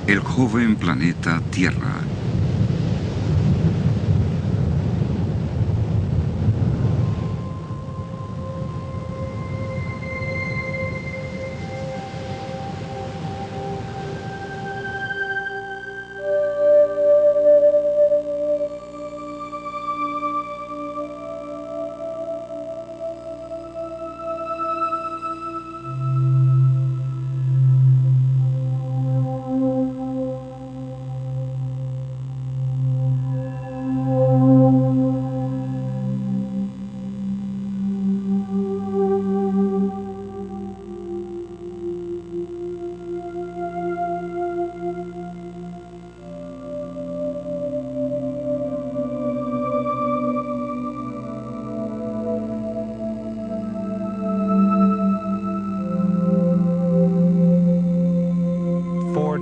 El joven planeta Tierra.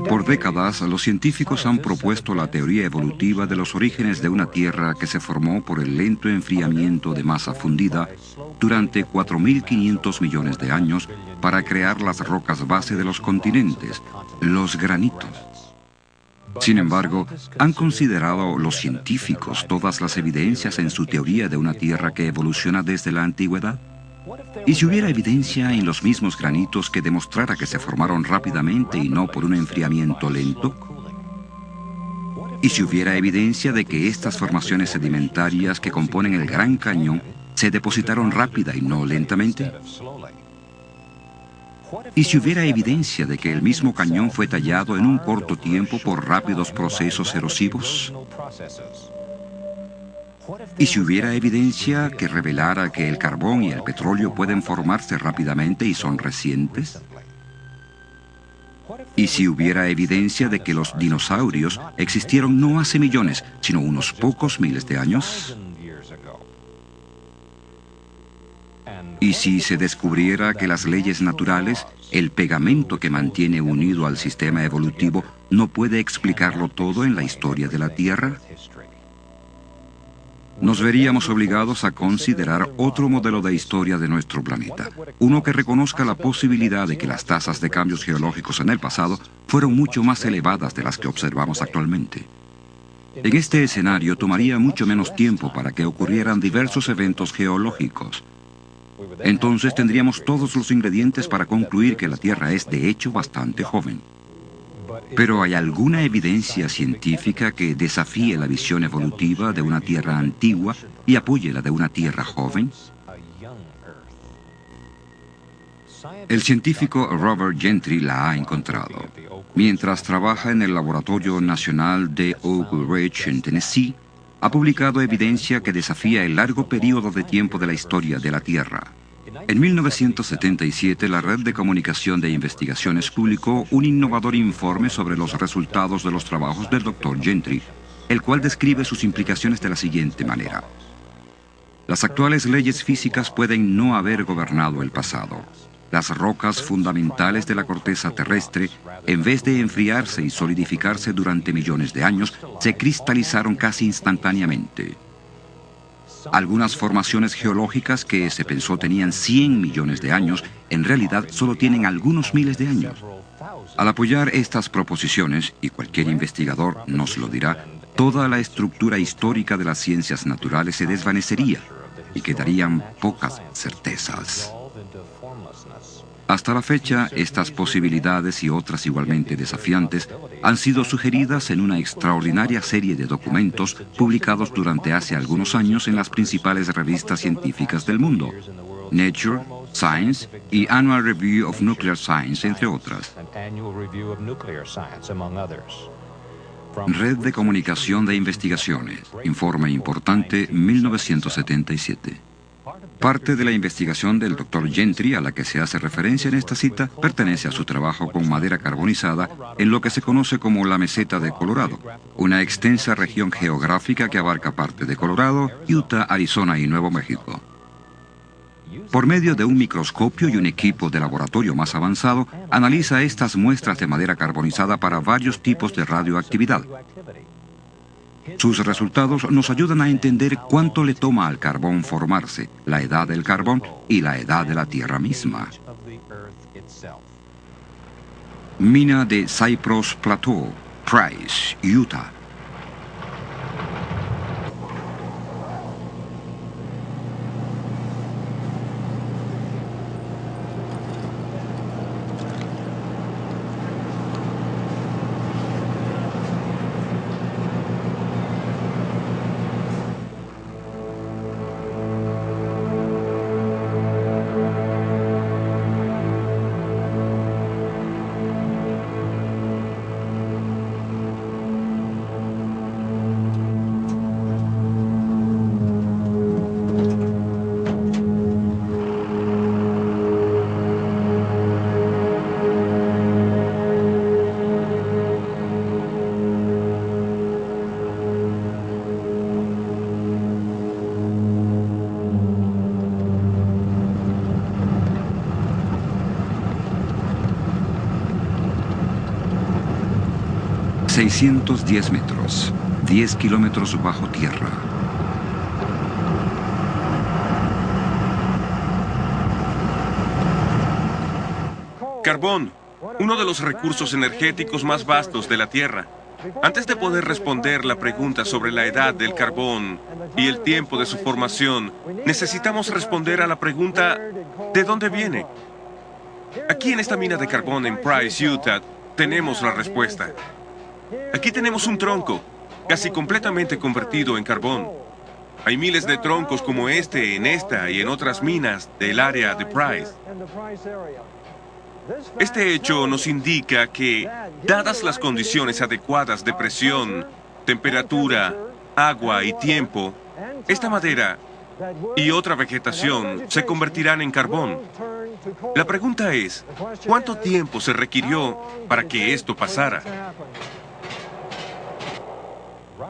Por décadas, los científicos han propuesto la teoría evolutiva de los orígenes de una Tierra que se formó por el lento enfriamiento de masa fundida durante 4.500 millones de años para crear las rocas base de los continentes, los granitos. Sin embargo, ¿han considerado los científicos todas las evidencias en su teoría de una Tierra que evoluciona desde la antigüedad? ¿Y si hubiera evidencia en los mismos granitos que demostrara que se formaron rápidamente y no por un enfriamiento lento? ¿Y si hubiera evidencia de que estas formaciones sedimentarias que componen el Gran Cañón se depositaron rápida y no lentamente? ¿Y si hubiera evidencia de que el mismo cañón fue tallado en un corto tiempo por rápidos procesos erosivos? ¿Y si hubiera evidencia que revelara que el carbón y el petróleo pueden formarse rápidamente y son recientes? ¿Y si hubiera evidencia de que los dinosaurios existieron no hace millones, sino unos pocos miles de años? ¿Y si se descubriera que las leyes naturales, el pegamento que mantiene unido al sistema evolutivo, no puede explicarlo todo en la historia de la Tierra? Nos veríamos obligados a considerar otro modelo de historia de nuestro planeta, uno que reconozca la posibilidad de que las tasas de cambios geológicos en el pasado fueron mucho más elevadas de las que observamos actualmente. En este escenario tomaría mucho menos tiempo para que ocurrieran diversos eventos geológicos. Entonces tendríamos todos los ingredientes para concluir que la Tierra es de hecho bastante joven. Pero ¿hay alguna evidencia científica que desafíe la visión evolutiva de una Tierra antigua y apoye la de una Tierra joven? El científico Robert Gentry la ha encontrado. Mientras trabaja en el Laboratorio Nacional de Oak Ridge en Tennessee, ha publicado evidencia que desafía el largo periodo de tiempo de la historia de la Tierra. En 1977, la Red de Comunicación de Investigaciones publicó un innovador informe sobre los resultados de los trabajos del Dr. Gentry, el cual describe sus implicaciones de la siguiente manera. Las actuales leyes físicas pueden no haber gobernado el pasado. Las rocas fundamentales de la corteza terrestre, en vez de enfriarse y solidificarse durante millones de años, se cristalizaron casi instantáneamente. Algunas formaciones geológicas que se pensó tenían 100 millones de años, en realidad solo tienen algunos miles de años. Al apoyar estas proposiciones, y cualquier investigador nos lo dirá, toda la estructura histórica de las ciencias naturales se desvanecería y quedarían pocas certezas. Hasta la fecha, estas posibilidades y otras igualmente desafiantes han sido sugeridas en una extraordinaria serie de documentos publicados durante hace algunos años en las principales revistas científicas del mundo, Nature, Science y Annual Review of Nuclear Science, entre otras. Red de Comunicación de Investigaciones, informe importante 1977. Parte de la investigación del Dr. Gentry, a la que se hace referencia en esta cita, pertenece a su trabajo con madera carbonizada en lo que se conoce como la Meseta de Colorado, una extensa región geográfica que abarca parte de Colorado, Utah, Arizona y Nuevo México. Por medio de un microscopio y un equipo de laboratorio más avanzado, analiza estas muestras de madera carbonizada para varios tipos de radioactividad. Sus resultados nos ayudan a entender cuánto le toma al carbón formarse, la edad del carbón y la edad de la Tierra misma. Mina de Cypress Plateau, Price, Utah. ...610 metros, 10 kilómetros bajo tierra. Carbón, uno de los recursos energéticos más vastos de la Tierra. Antes de poder responder la pregunta sobre la edad del carbón y el tiempo de su formación, necesitamos responder a la pregunta ¿de dónde viene? Aquí en esta mina de carbón en Price, Utah, tenemos la respuesta. Aquí tenemos un tronco, casi completamente convertido en carbón. Hay miles de troncos como este en esta y en otras minas del área de Price. Este hecho nos indica que, dadas las condiciones adecuadas de presión, temperatura, agua y tiempo, esta madera y otra vegetación se convertirán en carbón. La pregunta es, ¿cuánto tiempo se requirió para que esto pasara?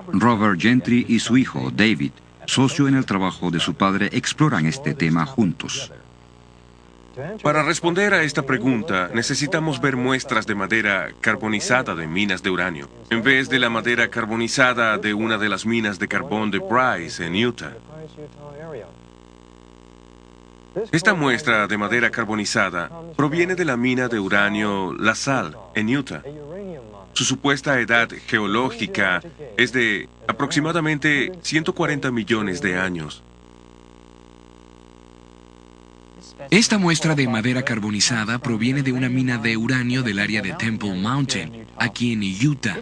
Robert Gentry y su hijo, David, socio en el trabajo de su padre, exploran este tema juntos. Para responder a esta pregunta, necesitamos ver muestras de madera carbonizada de minas de uranio, en vez de la madera carbonizada de una de las minas de carbón de Price, en Utah. Esta muestra de madera carbonizada proviene de la mina de uranio La Sal, en Utah. Su supuesta edad geológica es de aproximadamente 140 millones de años. Esta muestra de madera carbonizada proviene de una mina de uranio del área de Temple Mountain, aquí en Utah.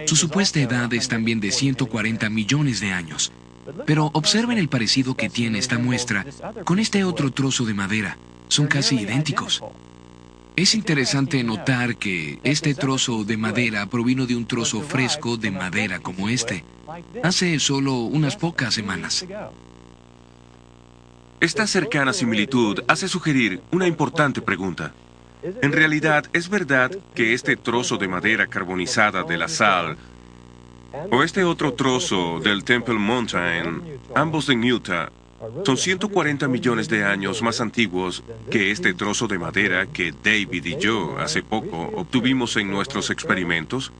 Su supuesta edad es también de 140 millones de años. Pero observen el parecido que tiene esta muestra con este otro trozo de madera. Son casi idénticos. Es interesante notar que este trozo de madera provino de un trozo fresco de madera como este, hace solo unas pocas semanas. Esta cercana similitud hace sugerir una importante pregunta. En realidad, ¿es verdad que este trozo de madera carbonizada de La Sal o este otro trozo del Temple Mountain, ambos en Utah, son 140 millones de años más antiguos que este trozo de madera que David y yo hace poco obtuvimos en nuestros experimentos?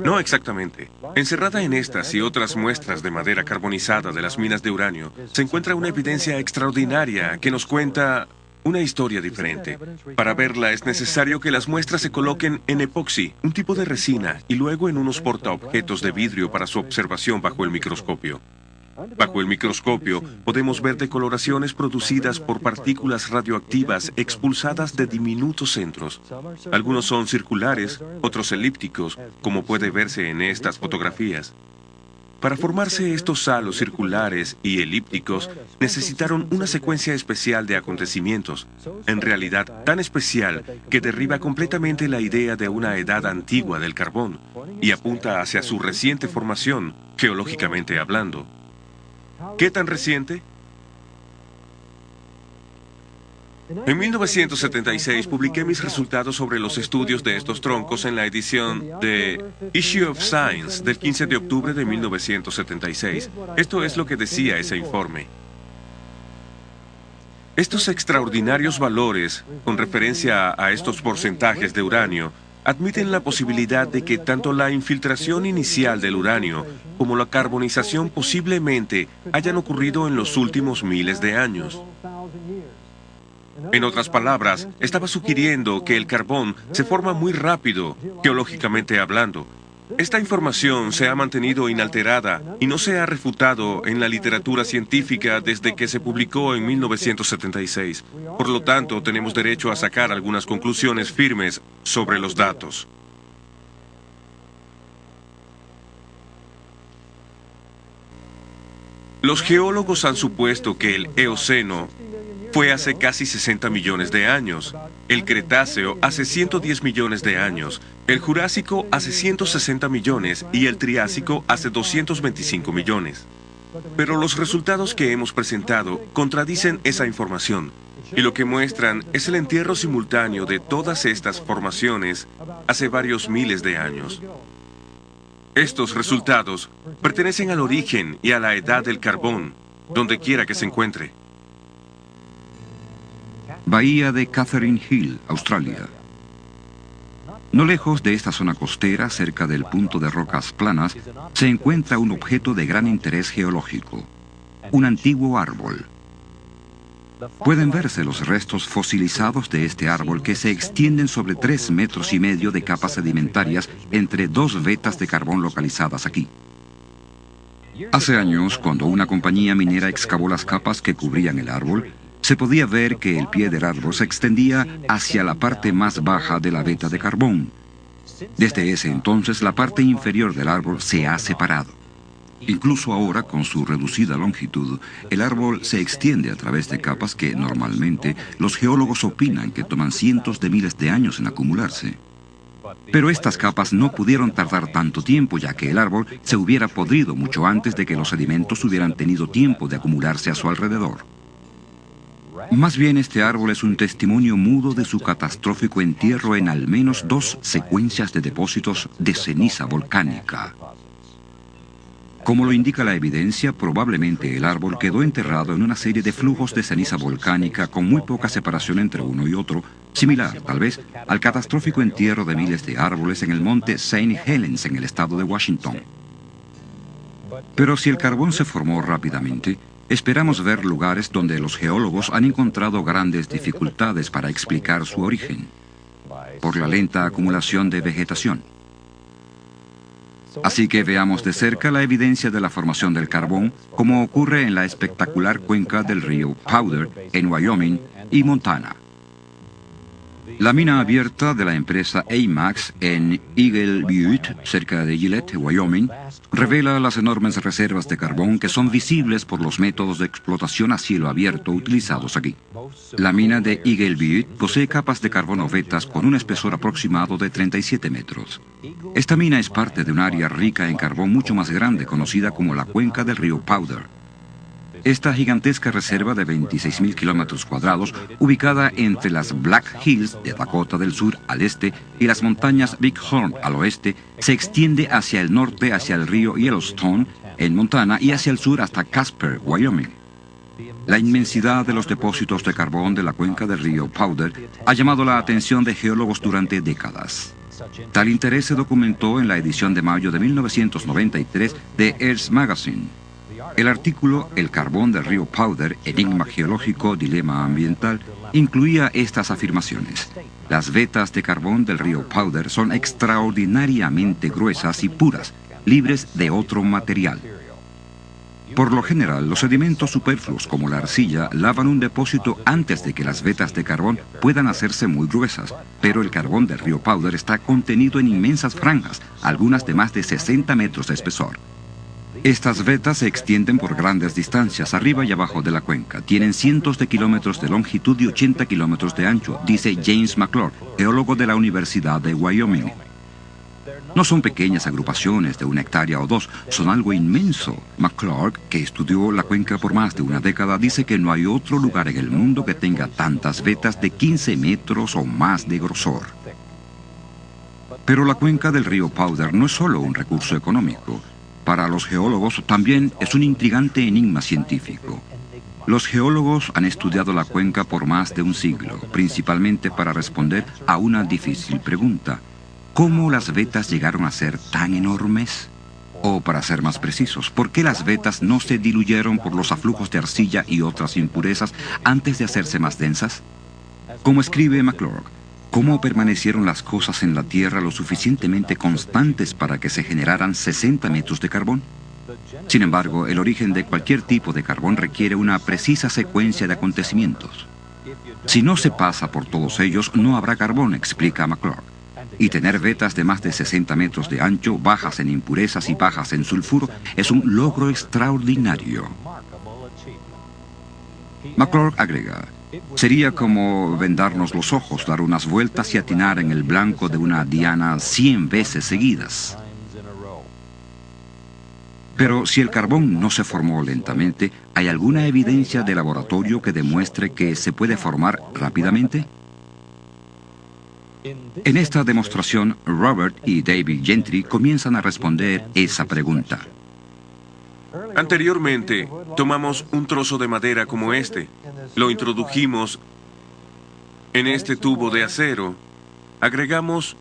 No exactamente. Encerrada en estas y otras muestras de madera carbonizada de las minas de uranio, se encuentra una evidencia extraordinaria que nos cuenta una historia diferente. Para verla es necesario que las muestras se coloquen en epoxi, un tipo de resina, y luego en unos portaobjetos de vidrio para su observación bajo el microscopio. Bajo el microscopio podemos ver decoloraciones producidas por partículas radioactivas expulsadas de diminutos centros. Algunos son circulares, otros elípticos, como puede verse en estas fotografías. Para formarse estos halos circulares y elípticos, necesitaron una secuencia especial de acontecimientos, en realidad tan especial que derriba completamente la idea de una edad antigua del carbón y apunta hacia su reciente formación, geológicamente hablando. ¿Qué tan reciente? En 1976 publiqué mis resultados sobre los estudios de estos troncos en la edición de Issue of Science del 15 de octubre de 1976. Esto es lo que decía ese informe. Estos extraordinarios valores, con referencia a estos porcentajes de uranio, admiten la posibilidad de que tanto la infiltración inicial del uranio como la carbonización posiblemente hayan ocurrido en los últimos miles de años. En otras palabras, estaba sugiriendo que el carbón se forma muy rápido, geológicamente hablando. Esta información se ha mantenido inalterada y no se ha refutado en la literatura científica desde que se publicó en 1976. Por lo tanto, tenemos derecho a sacar algunas conclusiones firmes sobre los datos. Los geólogos han supuesto que el Eoceno fue hace casi 60 millones de años, el Cretáceo hace 110 millones de años, el Jurásico hace 160 millones y el Triásico hace 225 millones. Pero los resultados que hemos presentado contradicen esa información, y lo que muestran es el entierro simultáneo de todas estas formaciones hace varios miles de años. Estos resultados pertenecen al origen y a la edad del carbón, donde quiera que se encuentre. Bahía de Catherine Hill, Australia. No lejos de esta zona costera, cerca del punto de rocas planas, se encuentra un objeto de gran interés geológico, un antiguo árbol. Pueden verse los restos fosilizados de este árbol que se extienden sobre 3,5 metros de capas sedimentarias entre 2 vetas de carbón localizadas aquí. Hace años, cuando una compañía minera excavó las capas que cubrían el árbol, se podía ver que el pie del árbol se extendía hacia la parte más baja de la veta de carbón. Desde ese entonces, la parte inferior del árbol se ha separado. Incluso ahora, con su reducida longitud, el árbol se extiende a través de capas que, normalmente, los geólogos opinan que toman cientos de miles de años en acumularse. Pero estas capas no pudieron tardar tanto tiempo, ya que el árbol se hubiera podrido mucho antes de que los sedimentos hubieran tenido tiempo de acumularse a su alrededor. Más bien, este árbol es un testimonio mudo de su catastrófico entierro en al menos 2 secuencias de depósitos de ceniza volcánica. Como lo indica la evidencia, probablemente el árbol quedó enterrado en una serie de flujos de ceniza volcánica con muy poca separación entre uno y otro, similar, tal vez, al catastrófico entierro de miles de árboles en el monte St. Helens en el estado de Washington. Pero si el carbón se formó rápidamente, esperamos ver lugares donde los geólogos han encontrado grandes dificultades para explicar su origen, por la lenta acumulación de vegetación. Así que veamos de cerca la evidencia de la formación del carbón, como ocurre en la espectacular cuenca del río Powder, en Wyoming y Montana. La mina abierta de la empresa AMAX en Eagle Butte, cerca de Gillette, Wyoming, revela las enormes reservas de carbón que son visibles por los métodos de explotación a cielo abierto utilizados aquí. La mina de Eagle Butte posee capas de carbono vetas con un espesor aproximado de 37 metros. Esta mina es parte de un área rica en carbón mucho más grande, conocida como la cuenca del río Powder. Esta gigantesca reserva de 26.000 kilómetros cuadrados, ubicada entre las Black Hills de Dakota del Sur al este y las montañas Big Horn al oeste, se extiende hacia el norte hacia el río Yellowstone en Montana y hacia el sur hasta Casper, Wyoming. La inmensidad de los depósitos de carbón de la cuenca del río Powder ha llamado la atención de geólogos durante décadas. Tal interés se documentó en la edición de mayo de 1993 de Earth Magazine. El artículo El carbón del río Powder, enigma geológico, dilema ambiental, incluía estas afirmaciones. Las vetas de carbón del río Powder son extraordinariamente gruesas y puras, libres de otro material. Por lo general, los sedimentos superfluos como la arcilla lavan un depósito antes de que las vetas de carbón puedan hacerse muy gruesas, pero el carbón del río Powder está contenido en inmensas franjas, algunas de más de 60 metros de espesor. Estas vetas se extienden por grandes distancias, arriba y abajo de la cuenca. Tienen cientos de kilómetros de longitud y 80 kilómetros de ancho, dice James McClure, geólogo de la Universidad de Wyoming. No son pequeñas agrupaciones de 1 hectárea o 2, son algo inmenso. McClure, que estudió la cuenca por más de una década, dice que no hay otro lugar en el mundo que tenga tantas vetas de 15 metros o más de grosor. Pero la cuenca del río Powder no es solo un recurso económico. Para los geólogos también es un intrigante enigma científico. Los geólogos han estudiado la cuenca por más de un siglo, principalmente para responder a una difícil pregunta. ¿Cómo las vetas llegaron a ser tan enormes? O, para ser más precisos, ¿por qué las vetas no se diluyeron por los aflujos de arcilla y otras impurezas antes de hacerse más densas? Como escribe McClurg, ¿cómo permanecieron las cosas en la Tierra lo suficientemente constantes para que se generaran 60 metros de carbón? Sin embargo, el origen de cualquier tipo de carbón requiere una precisa secuencia de acontecimientos. Si no se pasa por todos ellos, no habrá carbón, explica McClurg. Y tener vetas de más de 60 metros de ancho, bajas en impurezas y bajas en sulfuro, es un logro extraordinario. McClurg agrega, sería como vendarnos los ojos, dar unas vueltas y atinar en el blanco de una diana 100 veces seguidas. Pero si el carbón no se formó lentamente, ¿hay alguna evidencia de laboratorio que demuestre que se puede formar rápidamente? En esta demostración, Robert y David Gentry comienzan a responder esa pregunta. Anteriormente, tomamos un trozo de madera como este, lo introdujimos en este tubo de acero, agregamos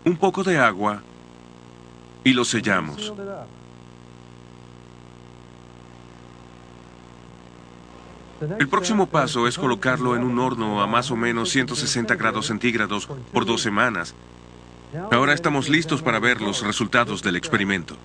un poco de agua y lo sellamos. El próximo paso es colocarlo en un horno a más o menos 160 grados centígrados por 2 semanas. Ahora estamos listos para ver los resultados del experimento.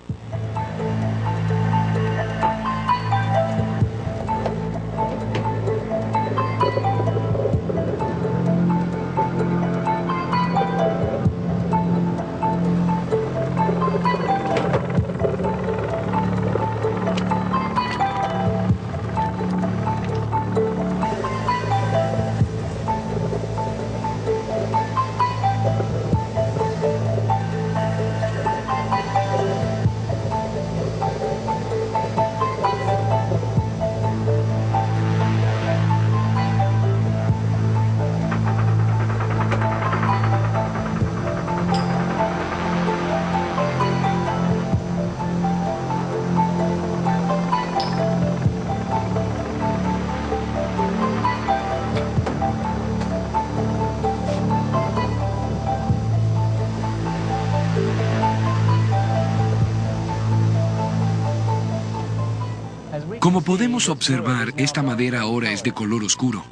Como podemos observar, esta madera ahora es de color oscuro.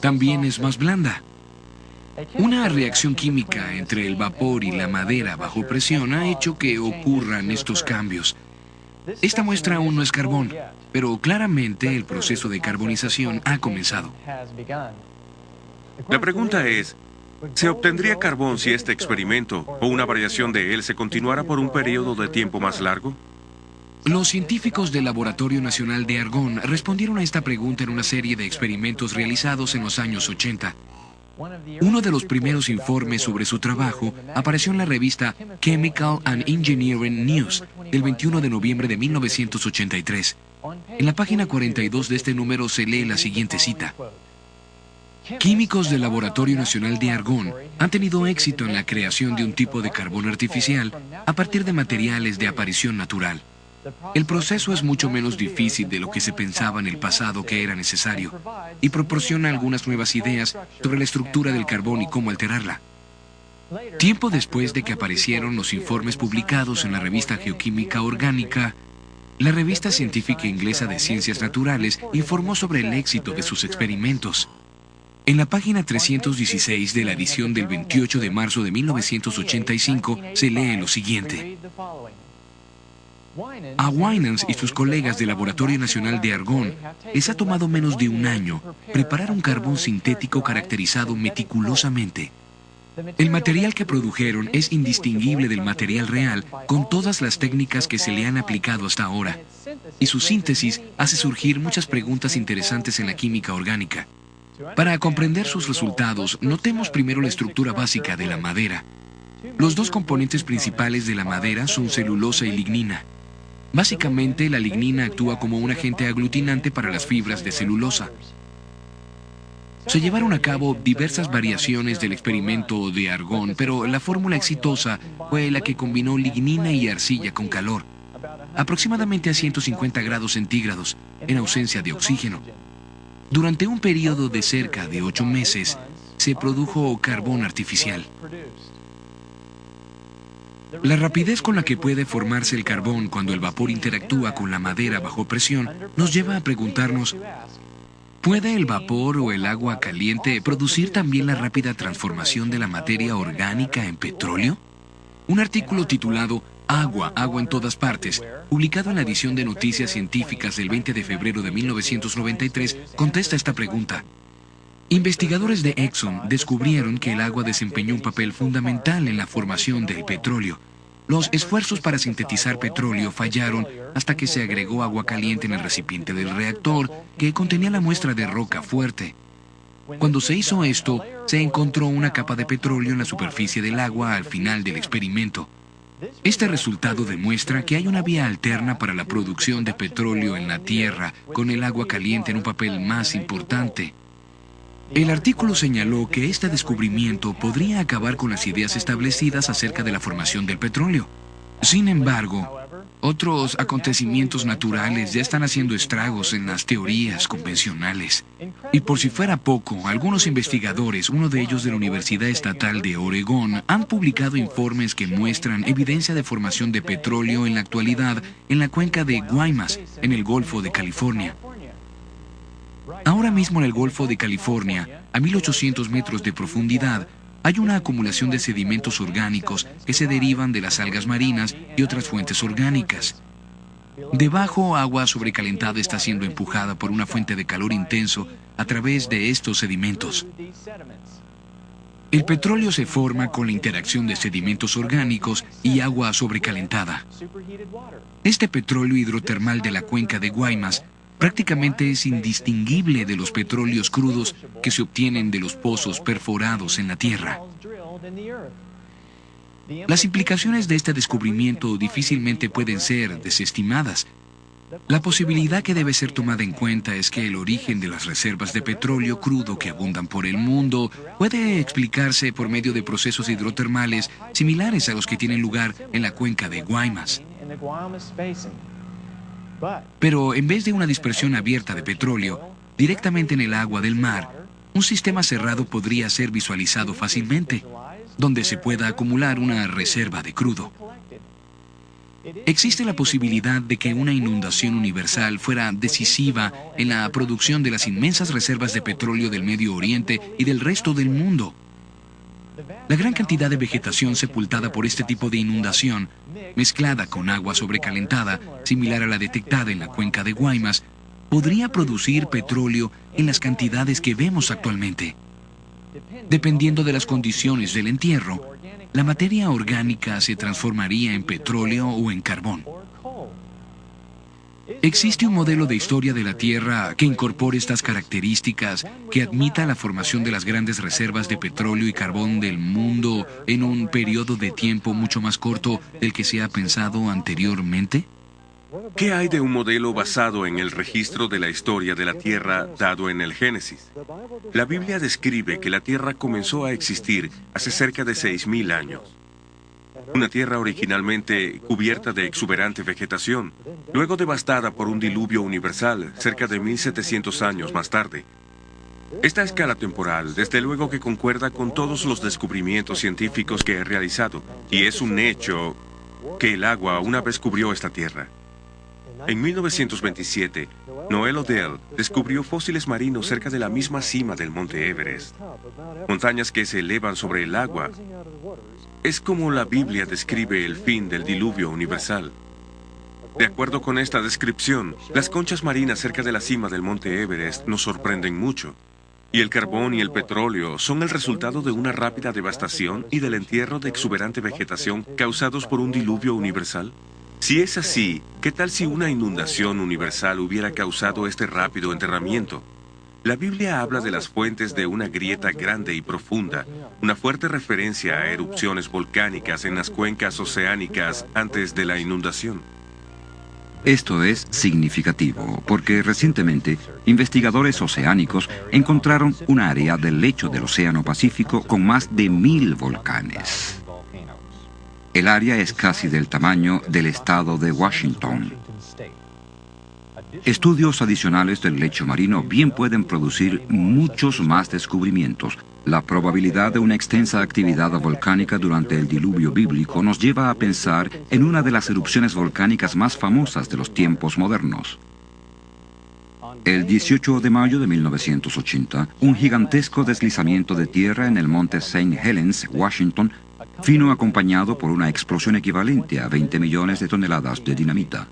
También es más blanda. Una reacción química entre el vapor y la madera bajo presión ha hecho que ocurran estos cambios. Esta muestra aún no es carbón, pero claramente el proceso de carbonización ha comenzado. La pregunta es, ¿se obtendría carbón si este experimento o una variación de él se continuara por un periodo de tiempo más largo? Los científicos del Laboratorio Nacional de Argonne respondieron a esta pregunta en una serie de experimentos realizados en los años 80. Uno de los primeros informes sobre su trabajo apareció en la revista Chemical and Engineering News el 21 de noviembre de 1983. En la página 42 de este número se lee la siguiente cita. Químicos del Laboratorio Nacional de Argonne han tenido éxito en la creación de un tipo de carbón artificial a partir de materiales de aparición natural. El proceso es mucho menos difícil de lo que se pensaba en el pasado que era necesario y proporciona algunas nuevas ideas sobre la estructura del carbón y cómo alterarla. Tiempo después de que aparecieron los informes publicados en la revista Geoquímica Orgánica, la revista científica inglesa de Ciencias Naturales informó sobre el éxito de sus experimentos. En la página 316 de la edición del 28 de marzo de 1985 se lee lo siguiente. A Winans y sus colegas del Laboratorio Nacional de Argonne les ha tomado menos de un año preparar un carbón sintético caracterizado meticulosamente. El material que produjeron es indistinguible del material real con todas las técnicas que se le han aplicado hasta ahora, y su síntesis hace surgir muchas preguntas interesantes en la química orgánica. Para comprender sus resultados, notemos primero la estructura básica de la madera. Los dos componentes principales de la madera son celulosa y lignina. Básicamente, la lignina actúa como un agente aglutinante para las fibras de celulosa. Se llevaron a cabo diversas variaciones del experimento de Argonne, pero la fórmula exitosa fue la que combinó lignina y arcilla con calor, aproximadamente a 150 grados centígrados, en ausencia de oxígeno. Durante un periodo de cerca de 8 meses, se produjo carbón artificial. La rapidez con la que puede formarse el carbón cuando el vapor interactúa con la madera bajo presión nos lleva a preguntarnos, ¿Puede el vapor o el agua caliente producir también la rápida transformación de la materia orgánica en petróleo? Un artículo titulado Agua, agua en todas partes, publicado en la edición de Noticias Científicas del 20 de febrero de 1993, contesta esta pregunta. Investigadores de Exxon descubrieron que el agua desempeñó un papel fundamental en la formación del petróleo. Los esfuerzos para sintetizar petróleo fallaron hasta que se agregó agua caliente en el recipiente del reactor, que contenía la muestra de roca fuerte. Cuando se hizo esto, se encontró una capa de petróleo en la superficie del agua al final del experimento. Este resultado demuestra que hay una vía alterna para la producción de petróleo en la Tierra, con el agua caliente en un papel más importante. El artículo señaló que este descubrimiento podría acabar con las ideas establecidas acerca de la formación del petróleo. Sin embargo, otros acontecimientos naturales ya están haciendo estragos en las teorías convencionales. Y por si fuera poco, algunos investigadores, uno de ellos de la Universidad Estatal de Oregón, han publicado informes que muestran evidencia de formación de petróleo en la actualidad en la cuenca de Guaymas, en el Golfo de California. Ahora mismo en el Golfo de California, a 1.800 metros de profundidad, hay una acumulación de sedimentos orgánicos que se derivan de las algas marinas y otras fuentes orgánicas. Debajo, agua sobrecalentada está siendo empujada por una fuente de calor intenso a través de estos sedimentos. El petróleo se forma con la interacción de sedimentos orgánicos y agua sobrecalentada. Este petróleo hidrotermal de la cuenca de Guaymas prácticamente es indistinguible de los petróleos crudos que se obtienen de los pozos perforados en la Tierra. Las implicaciones de este descubrimiento difícilmente pueden ser desestimadas. La posibilidad que debe ser tomada en cuenta es que el origen de las reservas de petróleo crudo que abundan por el mundo puede explicarse por medio de procesos hidrotermales similares a los que tienen lugar en la cuenca de Guaymas. Pero en vez de una dispersión abierta de petróleo directamente en el agua del mar, un sistema cerrado podría ser visualizado fácilmente, donde se pueda acumular una reserva de crudo. Existe la posibilidad de que una inundación universal fuera decisiva en la producción de las inmensas reservas de petróleo del Medio Oriente y del resto del mundo. La gran cantidad de vegetación sepultada por este tipo de inundación, mezclada con agua sobrecalentada, similar a la detectada en la cuenca de Guaymas, podría producir petróleo en las cantidades que vemos actualmente. Dependiendo de las condiciones del entierro, la materia orgánica se transformaría en petróleo o en carbón. ¿Existe un modelo de historia de la Tierra que incorpore estas características, que admita la formación de las grandes reservas de petróleo y carbón del mundo en un periodo de tiempo mucho más corto del que se ha pensado anteriormente? ¿Qué hay de un modelo basado en el registro de la historia de la Tierra dado en el Génesis? La Biblia describe que la Tierra comenzó a existir hace cerca de 6.000 años. Una tierra originalmente cubierta de exuberante vegetación, luego devastada por un diluvio universal cerca de 1.700 años más tarde. Esta escala temporal, desde luego que concuerda con todos los descubrimientos científicos que he realizado, y es un hecho que el agua una vez cubrió esta tierra. En 1927, Noel Odell descubrió fósiles marinos cerca de la misma cima del monte Everest, montañas que se elevan sobre el agua. Es como la Biblia describe el fin del diluvio universal. De acuerdo con esta descripción, las conchas marinas cerca de la cima del monte Everest nos sorprenden mucho. Y el carbón y el petróleo son el resultado de una rápida devastación y del entierro de exuberante vegetación causados por un diluvio universal. Si es así, ¿qué tal si una inundación universal hubiera causado este rápido enterramiento? La Biblia habla de las fuentes de una grieta grande y profunda, una fuerte referencia a erupciones volcánicas en las cuencas oceánicas antes de la inundación. Esto es significativo porque recientemente investigadores oceánicos encontraron un área del lecho del Océano Pacífico con más de 1.000 volcanes. El área es casi del tamaño del estado de Washington. Estudios adicionales del lecho marino bien pueden producir muchos más descubrimientos. La probabilidad de una extensa actividad volcánica durante el diluvio bíblico nos lleva a pensar en una de las erupciones volcánicas más famosas de los tiempos modernos. El 18 de mayo de 1980, un gigantesco deslizamiento de tierra en el monte St. Helens, Washington, vino acompañado por una explosión equivalente a 20 millones de toneladas de dinamita.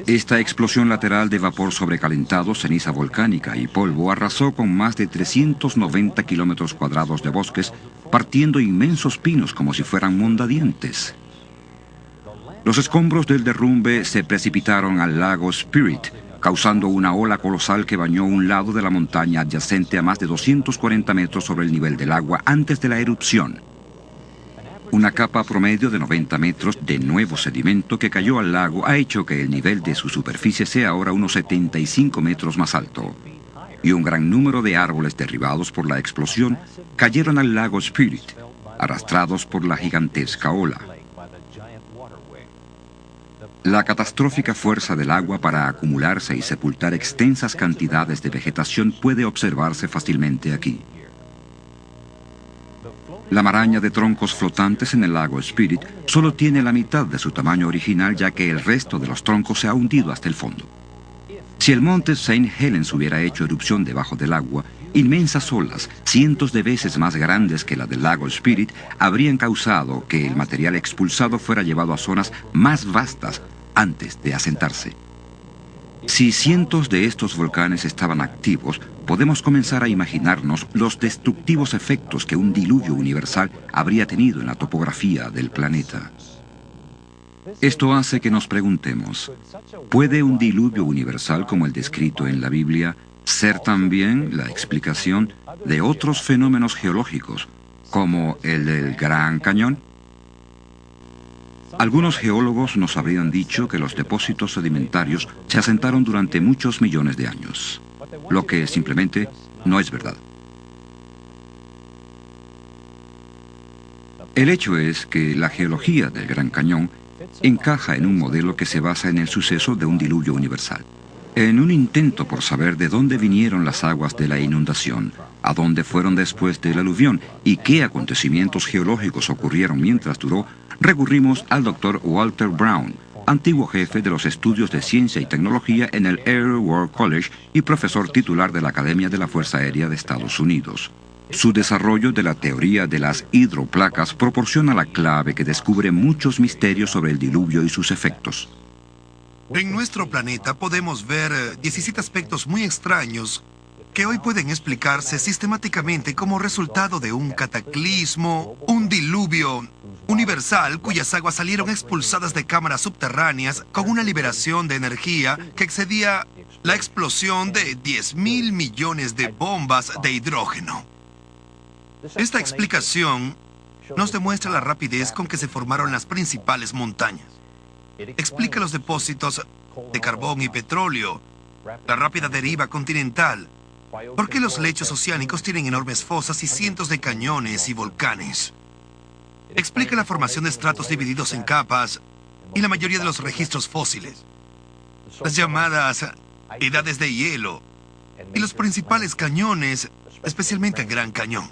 Esta explosión lateral de vapor sobrecalentado, ceniza volcánica y polvo arrasó con más de 390 kilómetros cuadrados de bosques, partiendo inmensos pinos como si fueran mondadientes. Los escombros del derrumbe se precipitaron al lago Spirit, causando una ola colosal que bañó un lado de la montaña adyacente a más de 240 metros sobre el nivel del agua antes de la erupción. Una capa promedio de 90 metros de nuevo sedimento que cayó al lago ha hecho que el nivel de su superficie sea ahora unos 75 metros más alto. Y un gran número de árboles derribados por la explosión cayeron al lago Spirit, arrastrados por la gigantesca ola. La catastrófica fuerza del agua para acumularse y sepultar extensas cantidades de vegetación puede observarse fácilmente aquí. La maraña de troncos flotantes en el lago Spirit solo tiene la mitad de su tamaño original, ya que el resto de los troncos se ha hundido hasta el fondo. Si el monte St. Helens hubiera hecho erupción debajo del agua, inmensas olas, cientos de veces más grandes que la del lago Spirit, habrían causado que el material expulsado fuera llevado a zonas más vastas antes de asentarse. Si cientos de estos volcanes estaban activos, podemos comenzar a imaginarnos los destructivos efectos que un diluvio universal habría tenido en la topografía del planeta. Esto hace que nos preguntemos, ¿puede un diluvio universal como el descrito en la Biblia ser también la explicación de otros fenómenos geológicos, como el del Gran Cañón? Algunos geólogos nos habrían dicho que los depósitos sedimentarios se asentaron durante muchos millones de años, lo que simplemente no es verdad. El hecho es que la geología del Gran Cañón encaja en un modelo que se basa en el suceso de un diluvio universal. En un intento por saber de dónde vinieron las aguas de la inundación, a dónde fueron después del aluvión y qué acontecimientos geológicos ocurrieron mientras duró, recurrimos al Dr. Walter Brown, antiguo jefe de los estudios de ciencia y tecnología en el Air War College y profesor titular de la Academia de la Fuerza Aérea de Estados Unidos. Su desarrollo de la teoría de las hidroplacas proporciona la clave que descubre muchos misterios sobre el diluvio y sus efectos. En nuestro planeta podemos ver 17 aspectos muy extraños que hoy pueden explicarse sistemáticamente como resultado de un cataclismo, un diluvio universal cuyas aguas salieron expulsadas de cámaras subterráneas con una liberación de energía que excedía la explosión de 10.000 millones de bombas de hidrógeno. Esta explicación nos demuestra la rapidez con que se formaron las principales montañas. Explica los depósitos de carbón y petróleo, la rápida deriva continental, por qué los lechos oceánicos tienen enormes fosas y cientos de cañones y volcanes. Explica la formación de estratos divididos en capas y la mayoría de los registros fósiles, las llamadas edades de hielo y los principales cañones, especialmente el Gran Cañón.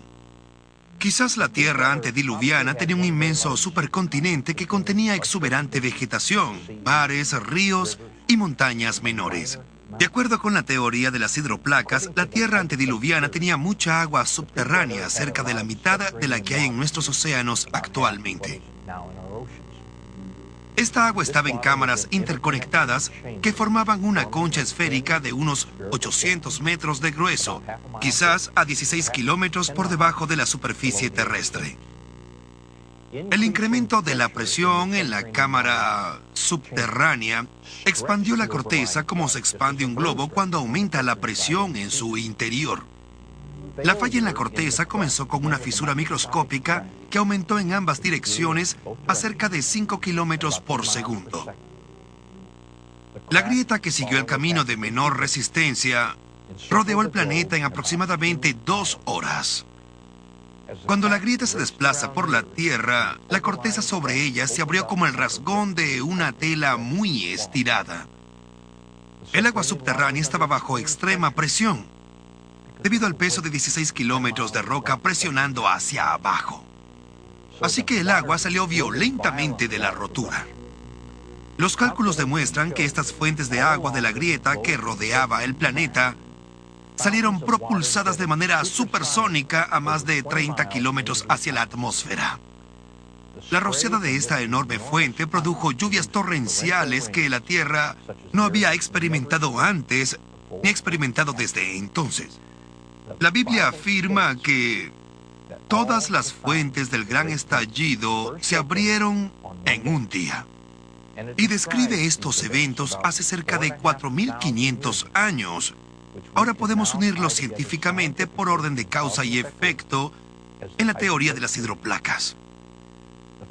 Quizás la Tierra antediluviana tenía un inmenso supercontinente que contenía exuberante vegetación, mares, ríos y montañas menores. De acuerdo con la teoría de las hidroplacas, la Tierra antediluviana tenía mucha agua subterránea, cerca de la mitad de la que hay en nuestros océanos actualmente. Esta agua estaba en cámaras interconectadas que formaban una concha esférica de unos 800 metros de grueso, quizás a 16 kilómetros por debajo de la superficie terrestre. El incremento de la presión en la cámara subterránea expandió la corteza como se expande un globo cuando aumenta la presión en su interior. La falla en la corteza comenzó con una fisura microscópica que aumentó en ambas direcciones a cerca de 5 kilómetros por segundo. La grieta, que siguió el camino de menor resistencia, rodeó el planeta en aproximadamente 2 horas. Cuando la grieta se desplaza por la Tierra, la corteza sobre ella se abrió como el rasgón de una tela muy estirada. El agua subterránea estaba bajo extrema presión, debido al peso de 16 kilómetros de roca presionando hacia abajo. así que el agua salió violentamente de la rotura. Los cálculos demuestran que estas fuentes de agua de la grieta que rodeaba el planeta salieron propulsadas de manera supersónica a más de 30 kilómetros hacia la atmósfera. La rociada de esta enorme fuente produjo lluvias torrenciales que la Tierra no había experimentado antes ni experimentado desde entonces. La Biblia afirma que todas las fuentes del gran estallido se abrieron en un día. Y describe estos eventos hace cerca de 4.500 años. Ahora podemos unirlos científicamente por orden de causa y efecto en la teoría de las hidroplacas.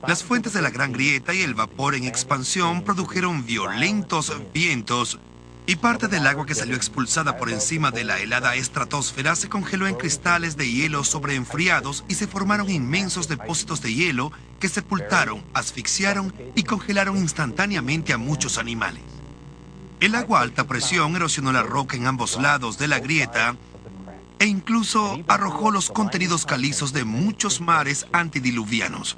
Las fuentes de la Gran Grieta y el vapor en expansión produjeron violentos vientos y parte del agua que salió expulsada por encima de la helada estratosfera se congeló en cristales de hielo sobreenfriados y se formaron inmensos depósitos de hielo que sepultaron, asfixiaron y congelaron instantáneamente a muchos animales. El agua a alta presión erosionó la roca en ambos lados de la grieta e incluso arrojó los contenidos calizos de muchos mares antediluvianos.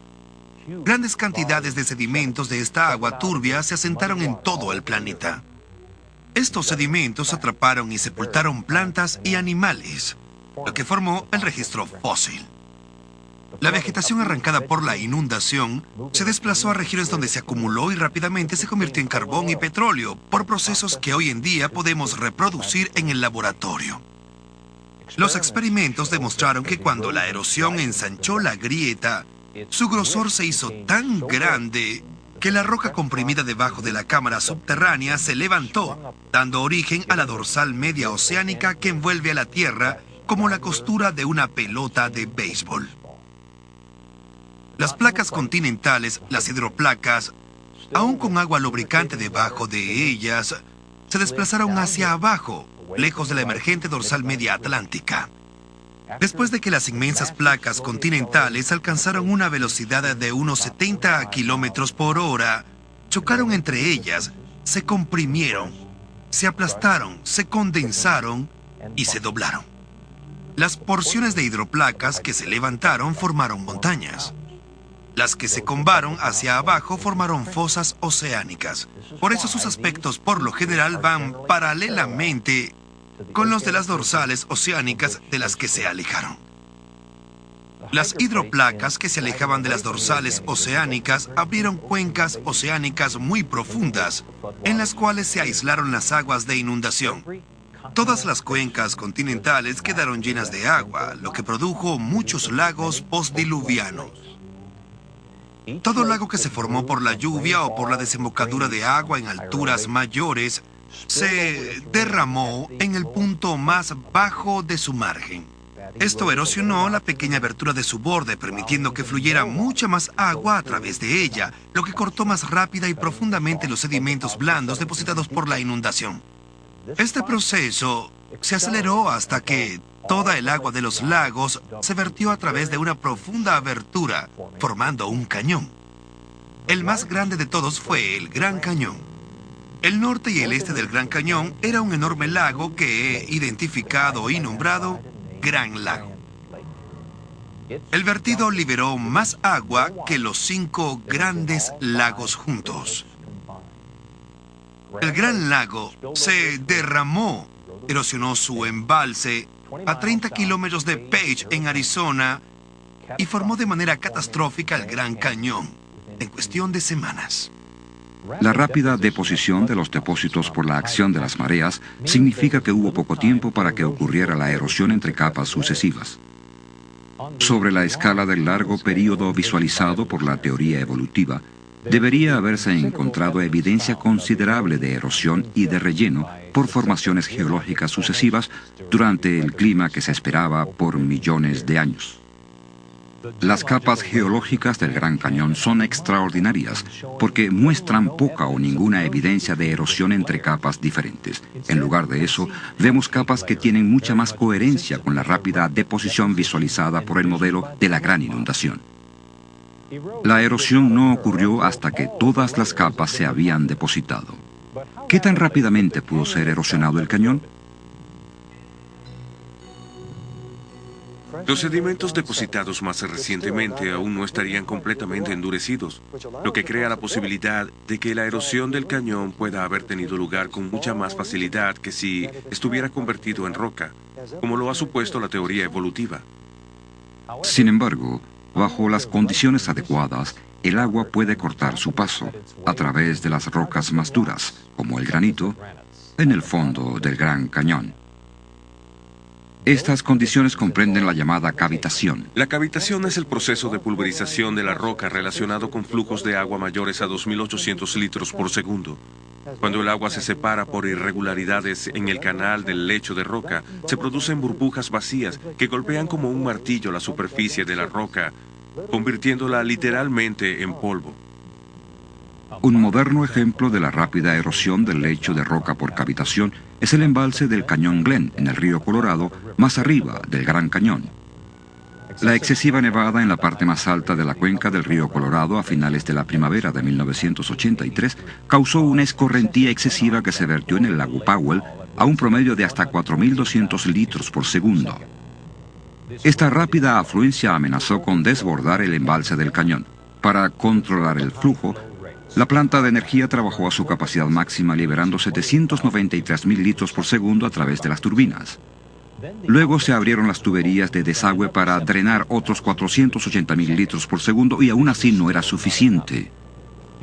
Grandes cantidades de sedimentos de esta agua turbia se asentaron en todo el planeta. Estos sedimentos atraparon y sepultaron plantas y animales, lo que formó el registro fósil. La vegetación arrancada por la inundación se desplazó a regiones donde se acumuló y rápidamente se convirtió en carbón y petróleo por procesos que hoy en día podemos reproducir en el laboratorio. Los experimentos demostraron que cuando la erosión ensanchó la grieta, su grosor se hizo tan grande que la roca comprimida debajo de la cámara subterránea se levantó, dando origen a la dorsal media oceánica que envuelve a la Tierra como la costura de una pelota de béisbol. Las placas continentales, las hidroplacas, aún con agua lubricante debajo de ellas, se desplazaron hacia abajo, lejos de la emergente dorsal media atlántica. Después de que las inmensas placas continentales alcanzaron una velocidad de unos 70 kilómetros por hora, chocaron entre ellas, se comprimieron, se aplastaron, se condensaron y se doblaron. Las porciones de hidroplacas que se levantaron formaron montañas. Las que se combaron hacia abajo formaron fosas oceánicas. Por eso sus aspectos por lo general van paralelamente con los de las dorsales oceánicas de las que se alejaron. Las hidroplacas que se alejaban de las dorsales oceánicas abrieron cuencas oceánicas muy profundas, en las cuales se aislaron las aguas de inundación. Todas las cuencas continentales quedaron llenas de agua, lo que produjo muchos lagos postdiluvianos. Todo lago que se formó por la lluvia o por la desembocadura de agua en alturas mayores se derramó en el punto más bajo de su margen. Esto erosionó la pequeña abertura de su borde, permitiendo que fluyera mucha más agua a través de ella, lo que cortó más rápida y profundamente los sedimentos blandos depositados por la inundación. Este proceso se aceleró hasta que toda el agua de los lagos se vertió a través de una profunda abertura, formando un cañón. El más grande de todos fue el Gran Cañón. El norte y el este del Gran Cañón era un enorme lago que he identificado y nombrado Gran Lago. El vertido liberó más agua que los 5 grandes lagos juntos. El Gran Lago se derramó, erosionó su embalse a 30 kilómetros de Page, en Arizona, y formó de manera catastrófica el Gran Cañón, en cuestión de semanas. La rápida deposición de los depósitos por la acción de las mareas significa que hubo poco tiempo para que ocurriera la erosión entre capas sucesivas. Sobre la escala del largo período visualizado por la teoría evolutiva, debería haberse encontrado evidencia considerable de erosión y de relleno por formaciones geológicas sucesivas durante el clima que se esperaba por millones de años. Las capas geológicas del Gran Cañón son extraordinarias porque muestran poca o ninguna evidencia de erosión entre capas diferentes. En lugar de eso, vemos capas que tienen mucha más coherencia con la rápida deposición visualizada por el modelo de la gran inundación. La erosión no ocurrió hasta que todas las capas se habían depositado. ¿Qué tan rápidamente pudo ser erosionado el cañón? Los sedimentos depositados más recientemente aún no estarían completamente endurecidos, lo que crea la posibilidad de que la erosión del cañón pueda haber tenido lugar con mucha más facilidad que si estuviera convertido en roca, como lo ha supuesto la teoría evolutiva. Sin embargo, bajo las condiciones adecuadas, el agua puede cortar su paso a través de las rocas más duras, como el granito, en el fondo del Gran Cañón. Estas condiciones comprenden la llamada cavitación. La cavitación es el proceso de pulverización de la roca relacionado con flujos de agua mayores a 2.800 litros por segundo. Cuando el agua se separa por irregularidades en el canal del lecho de roca, se producen burbujas vacías que golpean como un martillo la superficie de la roca, convirtiéndola literalmente en polvo. Un moderno ejemplo de la rápida erosión del lecho de roca por cavitación es el embalse del Cañón Glen, en el río Colorado, más arriba del Gran Cañón. La excesiva nevada en la parte más alta de la cuenca del río Colorado a finales de la primavera de 1983 causó una escorrentía excesiva que se vertió en el lago Powell a un promedio de hasta 4.200 litros por segundo. Esta rápida afluencia amenazó con desbordar el embalse del cañón. Para controlar el flujo, la planta de energía trabajó a su capacidad máxima liberando 793.000 litros por segundo a través de las turbinas. Luego se abrieron las tuberías de desagüe para drenar otros 480.000 litros por segundo y aún así no era suficiente.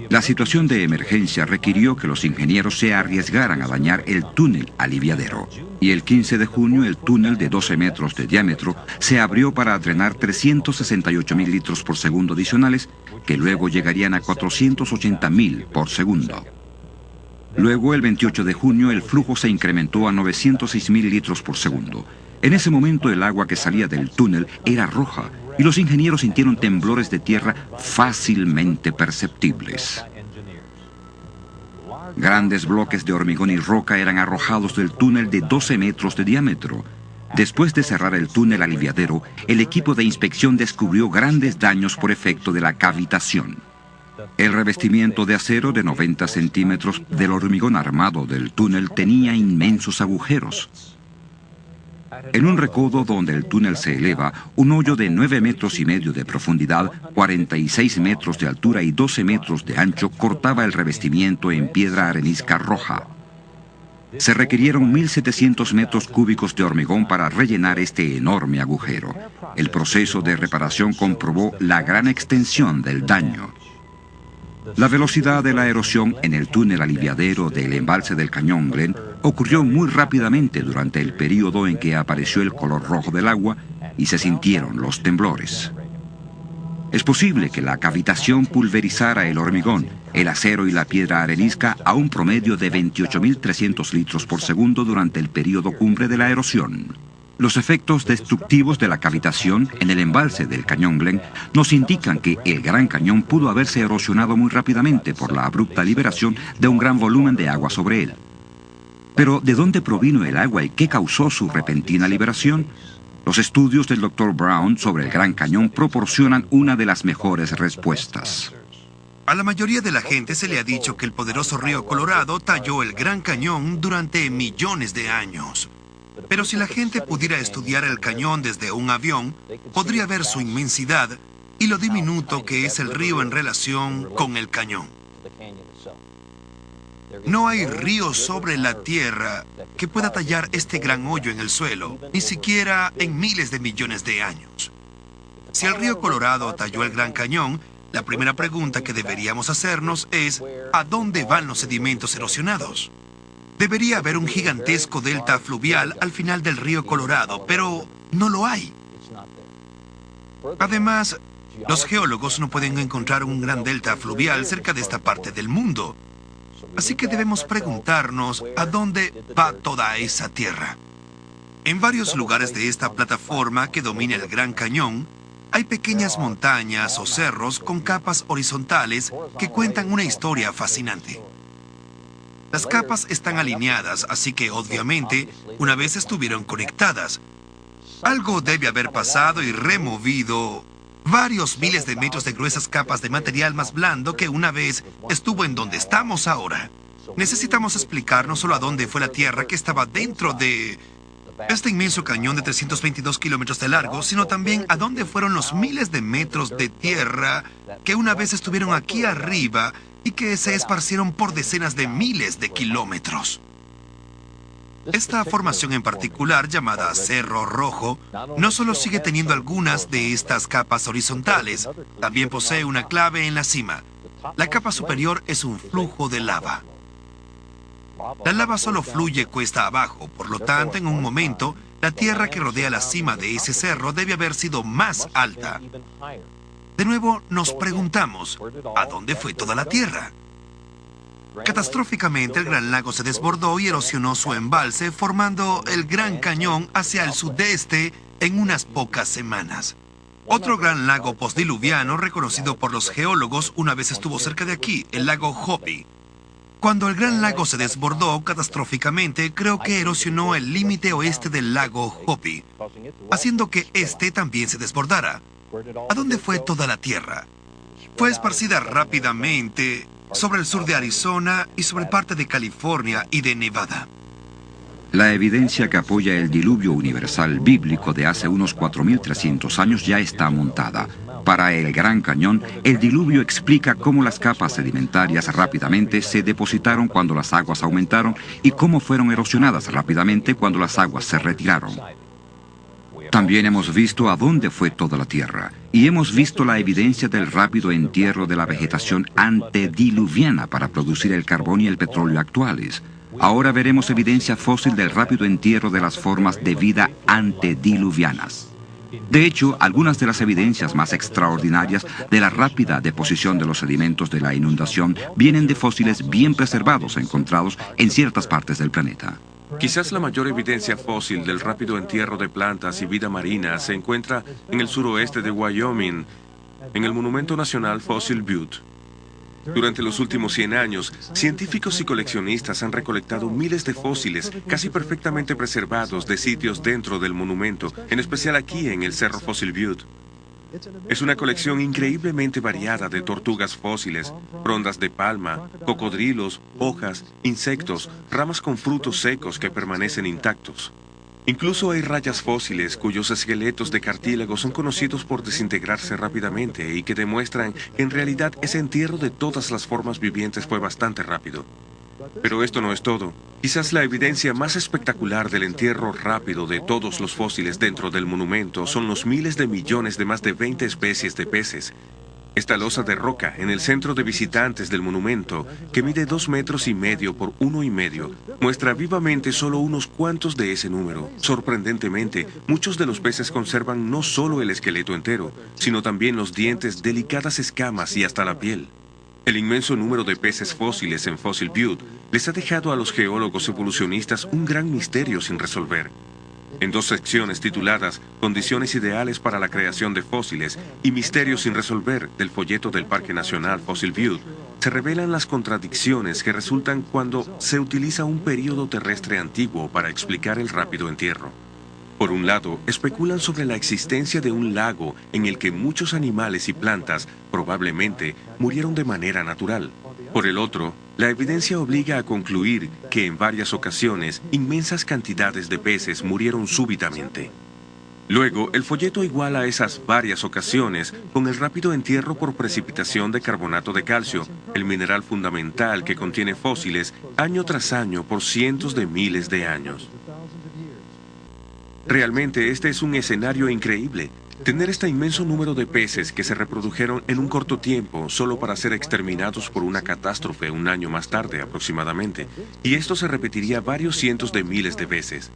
La situación de emergencia requirió que los ingenieros se arriesgaran a dañar el túnel aliviadero. Y el 15 de junio el túnel de 12 metros de diámetro se abrió para drenar 368.000 litros por segundo adicionales, que luego llegarían a 480.000 por segundo. Luego, el 28 de junio, el flujo se incrementó a 906.000 litros por segundo. En ese momento, el agua que salía del túnel era roja y los ingenieros sintieron temblores de tierra fácilmente perceptibles. Grandes bloques de hormigón y roca eran arrojados del túnel de 12 metros de diámetro. Después de cerrar el túnel aliviadero, el equipo de inspección descubrió grandes daños por efecto de la cavitación. El revestimiento de acero de 90 centímetros del hormigón armado del túnel tenía inmensos agujeros. En un recodo donde el túnel se eleva, un hoyo de 9 metros y medio de profundidad, 46 metros de altura y 12 metros de ancho cortaba el revestimiento en piedra arenisca roja. Se requirieron 1.700 metros cúbicos de hormigón para rellenar este enorme agujero. El proceso de reparación comprobó la gran extensión del daño. La velocidad de la erosión en el túnel aliviadero del embalse del Cañón Glen ocurrió muy rápidamente durante el período en que apareció el color rojo del agua y se sintieron los temblores. Es posible que la cavitación pulverizara el hormigón, el acero y la piedra arenisca a un promedio de 28.300 litros por segundo durante el período cumbre de la erosión. Los efectos destructivos de la cavitación en el embalse del Cañón Glen nos indican que el Gran Cañón pudo haberse erosionado muy rápidamente por la abrupta liberación de un gran volumen de agua sobre él. Pero, ¿de dónde provino el agua y qué causó su repentina liberación? Los estudios del Dr. Brown sobre el Gran Cañón proporcionan una de las mejores respuestas. A la mayoría de la gente se le ha dicho que el poderoso río Colorado talló el Gran Cañón durante millones de años. Pero si la gente pudiera estudiar el cañón desde un avión, podría ver su inmensidad y lo diminuto que es el río en relación con el cañón. No hay río sobre la tierra que pueda tallar este gran hoyo en el suelo, ni siquiera en miles de millones de años. Si el río Colorado talló el Gran Cañón, la primera pregunta que deberíamos hacernos es ¿a dónde van los sedimentos erosionados? Debería haber un gigantesco delta fluvial al final del río Colorado, pero no lo hay. Además, los geólogos no pueden encontrar un gran delta fluvial cerca de esta parte del mundo. Así que debemos preguntarnos a dónde va toda esa tierra. En varios lugares de esta plataforma que domina el Gran Cañón, hay pequeñas montañas o cerros con capas horizontales que cuentan una historia fascinante. Las capas están alineadas, así que obviamente una vez estuvieron conectadas. Algo debe haber pasado y removido varios miles de metros de gruesas capas de material más blando que una vez estuvo en donde estamos ahora. Necesitamos explicar no solo a dónde fue la Tierra que estaba dentro de este inmenso cañón de 322 kilómetros de largo, sino también a dónde fueron los miles de metros de tierra que una vez estuvieron aquí arriba y que se esparcieron por decenas de miles de kilómetros. Esta formación en particular, llamada Cerro Rojo, no solo sigue teniendo algunas de estas capas horizontales, también posee una clave en la cima. La capa superior es un flujo de lava. La lava solo fluye cuesta abajo, por lo tanto, en un momento, la tierra que rodea la cima de ese cerro debe haber sido más alta. De nuevo, nos preguntamos, ¿a dónde fue toda la tierra? Catastróficamente, el Gran Lago se desbordó y erosionó su embalse, formando el Gran Cañón hacia el sudeste en unas pocas semanas. Otro gran lago postdiluviano, reconocido por los geólogos, una vez estuvo cerca de aquí, el lago Hopi. Cuando el Gran Lago se desbordó catastróficamente, creo que erosionó el límite oeste del lago Hopi, haciendo que este también se desbordara. ¿A dónde fue toda la tierra? Fue esparcida rápidamente sobre el sur de Arizona y sobre parte de California y de Nevada. La evidencia que apoya el diluvio universal bíblico de hace unos 4.300 años ya está montada. Para el Gran Cañón, el diluvio explica cómo las capas sedimentarias rápidamente se depositaron cuando las aguas aumentaron y cómo fueron erosionadas rápidamente cuando las aguas se retiraron. También hemos visto a dónde fue toda la tierra, y hemos visto la evidencia del rápido entierro de la vegetación antediluviana para producir el carbón y el petróleo actuales. Ahora veremos evidencia fósil del rápido entierro de las formas de vida antediluvianas. De hecho, algunas de las evidencias más extraordinarias de la rápida deposición de los sedimentos de la inundación vienen de fósiles bien preservados encontrados en ciertas partes del planeta. Quizás la mayor evidencia fósil del rápido entierro de plantas y vida marina se encuentra en el suroeste de Wyoming, en el Monumento Nacional Fossil Butte. Durante los últimos 100 años, científicos y coleccionistas han recolectado miles de fósiles casi perfectamente preservados de sitios dentro del monumento, en especial aquí en el Cerro Fossil Butte. Es una colección increíblemente variada de tortugas fósiles, frondas de palma, cocodrilos, hojas, insectos, ramas con frutos secos que permanecen intactos. Incluso hay rayas fósiles cuyos esqueletos de cartílago son conocidos por desintegrarse rápidamente y que demuestran que en realidad ese entierro de todas las formas vivientes fue bastante rápido. Pero esto no es todo. Quizás la evidencia más espectacular del entierro rápido de todos los fósiles dentro del monumento son los miles de millones de más de 20 especies de peces. Esta losa de roca en el centro de visitantes del monumento, que mide 2,5 metros por 1,5, muestra vivamente solo unos cuantos de ese número. Sorprendentemente, muchos de los peces conservan no solo el esqueleto entero, sino también los dientes, delicadas escamas y hasta la piel. El inmenso número de peces fósiles en Fossil Butte les ha dejado a los geólogos evolucionistas un gran misterio sin resolver. En 2 secciones tituladas Condiciones ideales para la creación de fósiles y Misterios sin resolver del folleto del Parque Nacional Fossil Butte, se revelan las contradicciones que resultan cuando se utiliza un período terrestre antiguo para explicar el rápido entierro. Por un lado, especulan sobre la existencia de un lago en el que muchos animales y plantas probablemente murieron de manera natural. Por el otro, la evidencia obliga a concluir que en varias ocasiones inmensas cantidades de peces murieron súbitamente. Luego, el folleto iguala esas varias ocasiones con el rápido entierro por precipitación de carbonato de calcio, el mineral fundamental que contiene fósiles año tras año por cientos de miles de años. Realmente este es un escenario increíble. Tener este inmenso número de peces que se reprodujeron en un corto tiempo solo para ser exterminados por una catástrofe un año más tarde aproximadamente, y esto se repetiría varios cientos de miles de veces.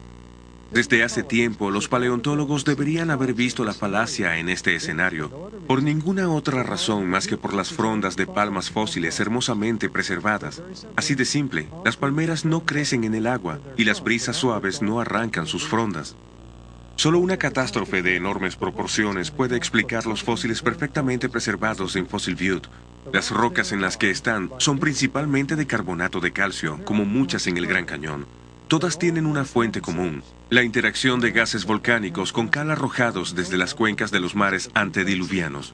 Desde hace tiempo, los paleontólogos deberían haber visto la falacia en este escenario, por ninguna otra razón más que por las frondas de palmas fósiles hermosamente preservadas. Así de simple, las palmeras no crecen en el agua y las brisas suaves no arrancan sus frondas. Solo una catástrofe de enormes proporciones puede explicar los fósiles perfectamente preservados en Fossil Butte. Las rocas en las que están son principalmente de carbonato de calcio, como muchas en el Gran Cañón. Todas tienen una fuente común: la interacción de gases volcánicos con cal arrojados desde las cuencas de los mares antediluvianos.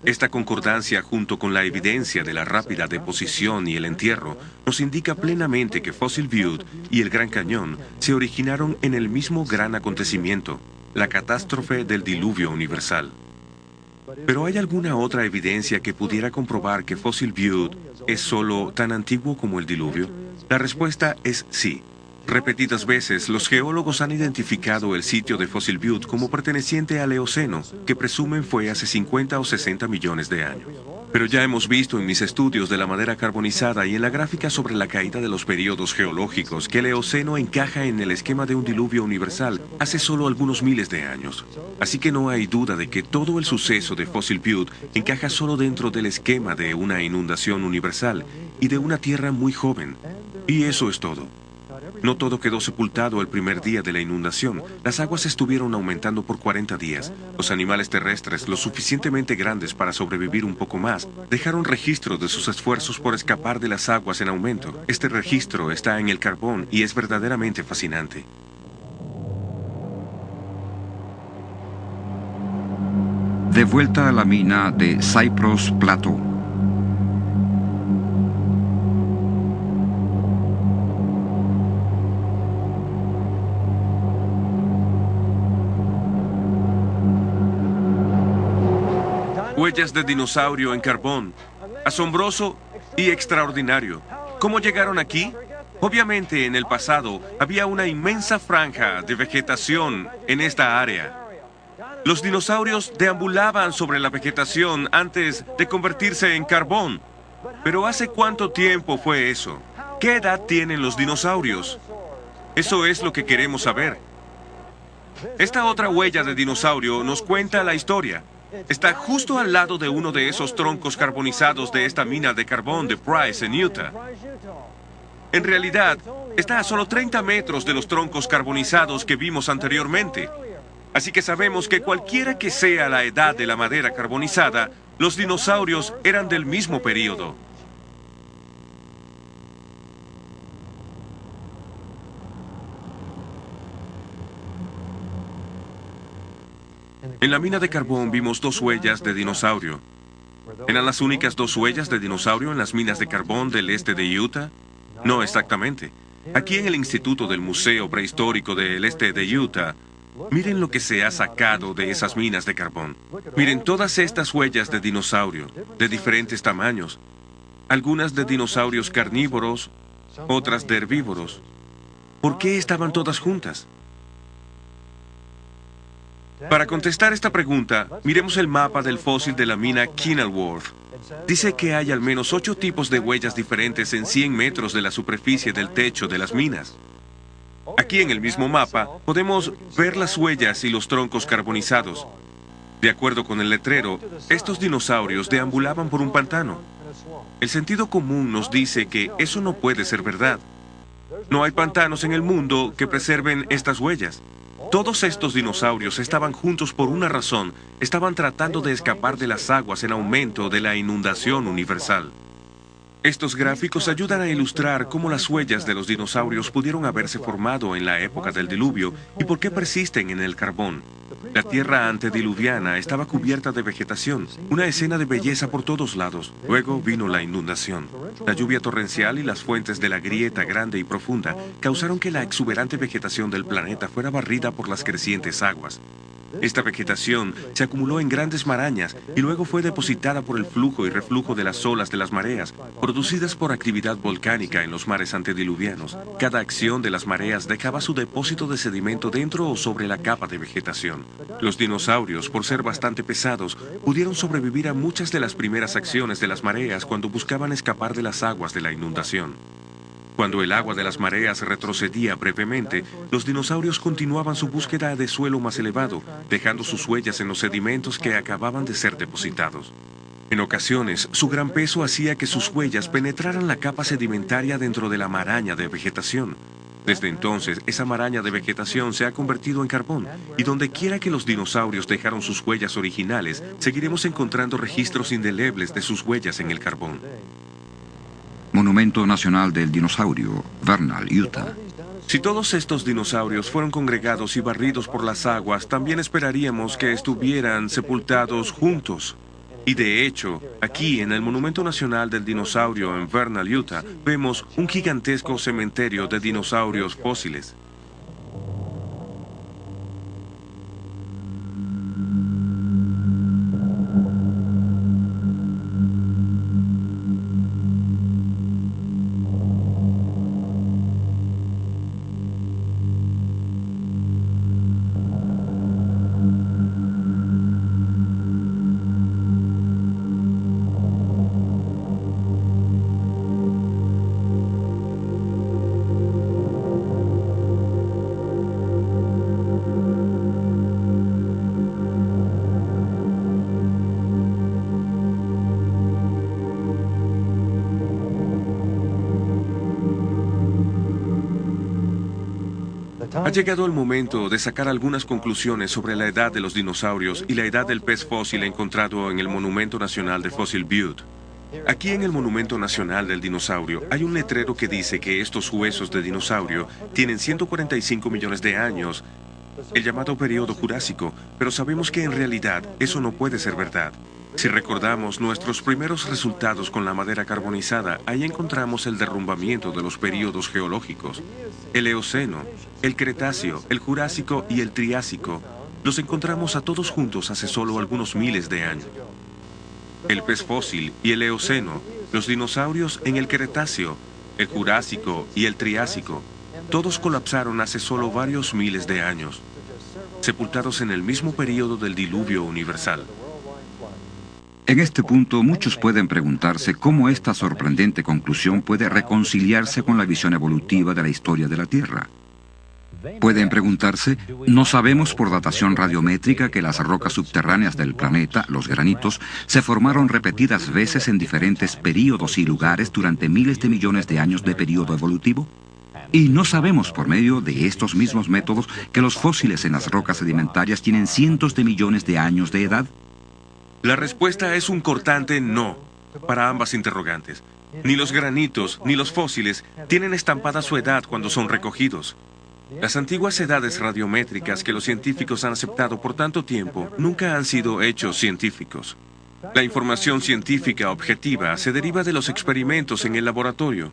Esta concordancia, junto con la evidencia de la rápida deposición y el entierro, nos indica plenamente que Fossil Butte y el Gran Cañón se originaron en el mismo gran acontecimiento, la catástrofe del diluvio universal. ¿Pero hay alguna otra evidencia que pudiera comprobar que Fossil Butte es solo tan antiguo como el diluvio? La respuesta es sí. Repetidas veces, los geólogos han identificado el sitio de Fossil Butte como perteneciente al Eoceno, que presumen fue hace 50 o 60 millones de años. Pero ya hemos visto en mis estudios de la madera carbonizada y en la gráfica sobre la caída de los periodos geológicos que el Eoceno encaja en el esquema de un diluvio universal hace solo algunos miles de años. Así que no hay duda de que todo el suceso de Fossil Butte encaja solo dentro del esquema de una inundación universal y de una Tierra muy joven. Y eso es todo. No todo quedó sepultado el primer día de la inundación. Las aguas estuvieron aumentando por 40 días. Los animales terrestres, lo suficientemente grandes para sobrevivir un poco más, dejaron registro de sus esfuerzos por escapar de las aguas en aumento. Este registro está en el carbón y es verdaderamente fascinante. De vuelta a la mina de Cypress Plateau. Huellas de dinosaurio en carbón. Asombroso y extraordinario. ¿Cómo llegaron aquí? Obviamente, en el pasado, había una inmensa franja de vegetación en esta área. Los dinosaurios deambulaban sobre la vegetación antes de convertirse en carbón. Pero ¿hace cuánto tiempo fue eso? ¿Qué edad tienen los dinosaurios? Eso es lo que queremos saber. Esta otra huella de dinosaurio nos cuenta la historia. Está justo al lado de uno de esos troncos carbonizados de esta mina de carbón de Price, en Utah. En realidad, está a solo 30 metros de los troncos carbonizados que vimos anteriormente. Así que sabemos que cualquiera que sea la edad de la madera carbonizada, los dinosaurios eran del mismo período. En la mina de carbón vimos 2 huellas de dinosaurio. ¿Eran las únicas 2 huellas de dinosaurio en las minas de carbón del este de Utah? No exactamente. Aquí en el Instituto del Museo Prehistórico del Este de Utah, miren lo que se ha sacado de esas minas de carbón. Miren todas estas huellas de dinosaurio, de diferentes tamaños. Algunas de dinosaurios carnívoros, otras de herbívoros. ¿Por qué estaban todas juntas? Para contestar esta pregunta, miremos el mapa del fósil de la mina Kenilworth. Dice que hay al menos 8 tipos de huellas diferentes en 100 metros de la superficie del techo de las minas. Aquí en el mismo mapa podemos ver las huellas y los troncos carbonizados. De acuerdo con el letrero, estos dinosaurios deambulaban por un pantano. El sentido común nos dice que eso no puede ser verdad. No hay pantanos en el mundo que preserven estas huellas. Todos estos dinosaurios estaban juntos por una razón. Estaban tratando de escapar de las aguas en aumento de la inundación universal. Estos gráficos ayudan a ilustrar cómo las huellas de los dinosaurios pudieron haberse formado en la época del diluvio y por qué persisten en el carbón. La tierra antediluviana estaba cubierta de vegetación, una escena de belleza por todos lados. Luego vino la inundación. La lluvia torrencial y las fuentes de la grieta grande y profunda causaron que la exuberante vegetación del planeta fuera barrida por las crecientes aguas. Esta vegetación se acumuló en grandes marañas y luego fue depositada por el flujo y reflujo de las olas de las mareas, producidas por actividad volcánica en los mares antediluvianos. Cada acción de las mareas dejaba su depósito de sedimento dentro o sobre la capa de vegetación. Los dinosaurios, por ser bastante pesados, pudieron sobrevivir a muchas de las primeras acciones de las mareas cuando buscaban escapar de las aguas de la inundación. Cuando el agua de las mareas retrocedía brevemente, los dinosaurios continuaban su búsqueda de suelo más elevado, dejando sus huellas en los sedimentos que acababan de ser depositados. En ocasiones, su gran peso hacía que sus huellas penetraran la capa sedimentaria dentro de la maraña de vegetación. Desde entonces, esa maraña de vegetación se ha convertido en carbón, y donde quiera que los dinosaurios dejaron sus huellas originales, seguiremos encontrando registros indelebles de sus huellas en el carbón. Monumento Nacional del Dinosaurio, Vernal, Utah. Si todos estos dinosaurios fueron congregados y barridos por las aguas, también esperaríamos que estuvieran sepultados juntos. Y de hecho, aquí en el Monumento Nacional del Dinosaurio en Vernal, Utah, vemos un gigantesco cementerio de dinosaurios fósiles. Ha llegado el momento de sacar algunas conclusiones sobre la edad de los dinosaurios y la edad del pez fósil encontrado en el Monumento Nacional de Fossil Butte. Aquí en el Monumento Nacional del Dinosaurio hay un letrero que dice que estos huesos de dinosaurio tienen 145 millones de años, el llamado periodo Jurásico, pero sabemos que en realidad eso no puede ser verdad. Si recordamos nuestros primeros resultados con la madera carbonizada, ahí encontramos el derrumbamiento de los períodos geológicos. El Eoceno, el Cretáceo, el Jurásico y el Triásico, los encontramos a todos juntos hace solo algunos miles de años. El pez fósil y el Eoceno, los dinosaurios en el Cretáceo, el Jurásico y el Triásico, todos colapsaron hace solo varios miles de años, sepultados en el mismo período del diluvio universal. En este punto, muchos pueden preguntarse cómo esta sorprendente conclusión puede reconciliarse con la visión evolutiva de la historia de la Tierra. Pueden preguntarse, ¿no sabemos por datación radiométrica que las rocas subterráneas del planeta, los granitos, se formaron repetidas veces en diferentes períodos y lugares durante miles de millones de años de período evolutivo? ¿Y no sabemos por medio de estos mismos métodos que los fósiles en las rocas sedimentarias tienen cientos de millones de años de edad? La respuesta es un cortante no para ambas interrogantes. Ni los granitos ni los fósiles tienen estampada su edad cuando son recogidos. Las antiguas edades radiométricas que los científicos han aceptado por tanto tiempo nunca han sido hechos científicos. La información científica objetiva se deriva de los experimentos en el laboratorio.